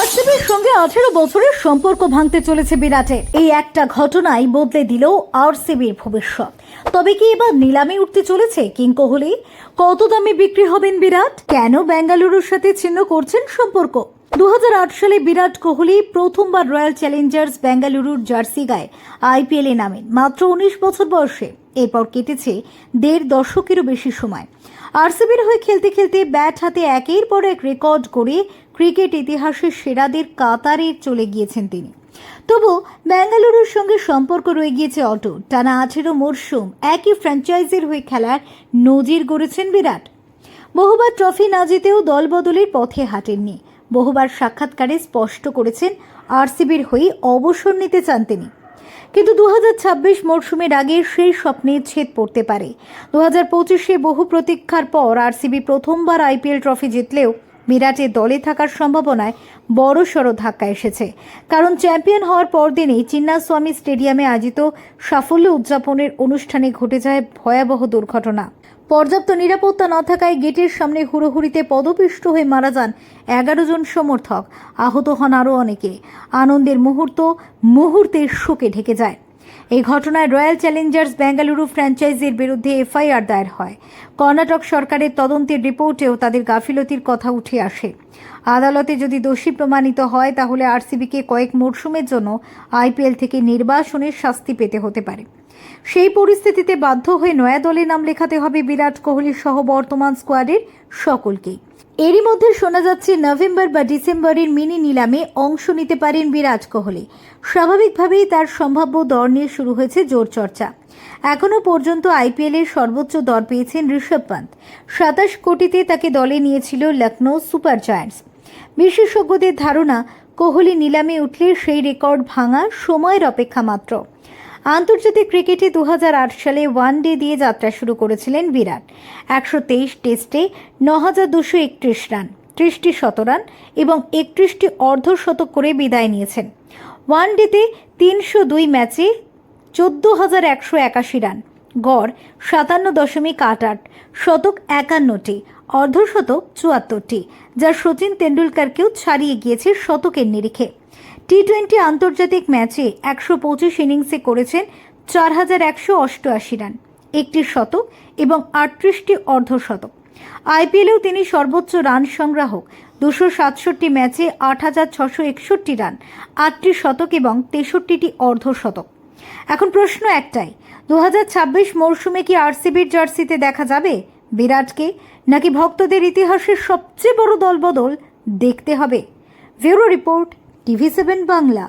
আরসিবির সঙ্গে 18 বছরের সম্পর্ক ভাঙতে চলেছে বিরাটের। এই একটা ঘটনাই বদলে দিল আরসিবির ভবিষ্যৎ। তবে কি এবার নিলামে উঠতে চলেছে কিং কোহলি? কত দামে বিক্রি হবেন বিরাট? কেন বেঙ্গালুরুর সাথে ছিন্ন করছেন সম্পর্ক? 2008 সালে বিরাট কোহলি প্রথমবার রয়্যাল চ্যালেঞ্জার্স বেঙ্গালুরুর জার্সি গায়ে আইপিএলে নামেন মাত্র 19 বছর বয়সে। এরপর কেটেছে 1.5 দশকেরও বেশি সময়। আরসিবির হয়ে খেলতে খেলতে ব্যাট হাতে একের পর এক রেকর্ড করে ক্রিকেট ইতিহাসের সেরাদের কাতারে চলে গিয়েছেন তিনি। তবু বেঙ্গালুরুর সঙ্গে সম্পর্ক রয়ে গিয়েছে অটুট। টানা 18 মরশুম একই ফ্র্যাঞ্চাইজির হয়ে খেলার নজির গড়েছেন বিরাট। বহুবার ট্রফি না জিতেও দল বদলের পথে হাঁটেননি। বহুবার সাক্ষাৎকারে স্পষ্ট করেছেন আরসিবির হয়ে অবসর নিতে চান তিনি। কিন্তু 2026 মরশুমের আগে সেই স্বপ্নে ছেদ পড়তে পারে। 2025-এ বহু প্রতীক্ষার পর আরসিবি প্রথমবার আইপিএল ট্রফি জিতলেও বিরাটের দলে থাকার সম্ভাবনায় বড়সড় ধাক্কা এসেছে। কারণ চ্যাম্পিয়ন হওয়ার পরদিনই চিন্নাস্বামী স্টেডিয়ামে আয়োজিত সাফল্য উদযাপনের অনুষ্ঠানে ঘটে যায় ভয়াবহ দুর্ঘটনা। পর্যাপ্ত নিরাপত্তা না থাকায় গেটের সামনে হুড়োহুড়িতে পদপিষ্ট হয়ে মারা যান 11 জন সমর্থক। আহত হন আরও অনেকে। আনন্দের মুহূর্তের শোকে ঢেকে যায়। এই ঘটনায় রয়্যাল চ্যালেঞ্জার্স বেঙ্গালুরু ফ্র্যাঞ্চাইজির বিরুদ্ধে এফআইআর দায়ের হয়। কর্ণাটক সরকারের তদন্তের রিপোর্টেও তাদের গাফিলতির কথা উঠে আসে। আদালতে যদি দোষী প্রমাণিত হয় তাহলে আরসিবিকে কয়েক মরশুমের জন্য আইপিএল থেকে নির্বাসনের শাস্তি পেতে হতে পারে। সেই পরিস্থিতিতে বাধ্য হয়ে নয়া দলে নাম লেখাতে হবে বিরাট কোহলি সহ বর্তমান স্কোয়াডের সকলকেই। এরই মধ্যে শোনা যাচ্ছে নভেম্বর বা ডিসেম্বরের মিনি নিলামে অংশ নিতে পারেন বিরাট কোহলি। স্বাভাবিকভাবেই তার সম্ভাব্য দর নিয়ে শুরু হয়েছে জোর চর্চা। এখনও পর্যন্ত আইপিএলের সর্বোচ্চ দর পেয়েছেন ঋষভ পান্ত। 27 কোটিতে তাকে দলে নিয়েছিল লখনৌ সুপার জায়ান্টস। বিশেষজ্ঞদের ধারণা, কোহলি নিলামে উঠলে সেই রেকর্ড ভাঙা সময়ের অপেক্ষা মাত্র। আন্তর্জাতিক ক্রিকেটে 2008 সালে ওয়ানডে দিয়ে যাত্রা শুরু করেছিলেন বিরাট। 123 টেস্টে 9,231 রান, 30টি শতরান এবং 31টি অর্ধশতক করে বিদায় নিয়েছেন। ওয়ানডেতে 302 ম্যাচে 14,181 রান, গড় 57.88, শতক 51টি, অর্ধশতক 74টি, যা সচিন তেন্ডুলকরকেও ছাড়িয়ে গিয়েছে শতকের নিরিখে। টি-20 আন্তর্জাতিক ম্যাচে 125 ইনিংসে করেছেন 4,188 রান, 1টি শতক এবং 38টি অর্ধশতক। আইপিএলেও তিনি সর্বোচ্চ রান সংগ্রাহক। 267 ম্যাচে 8,661 রান, 8টি শতক এবং 63টি অর্ধশতক। এখন প্রশ্ন একটাই, 2026 মরশুমে কি আরসিবির জার্সিতে দেখা যাবে বিরাটকে, নাকি ভক্তদের ইতিহাসের সবচেয়ে বড় দলবদল দেখতে হবে? Bureau report, TV7 Bangla.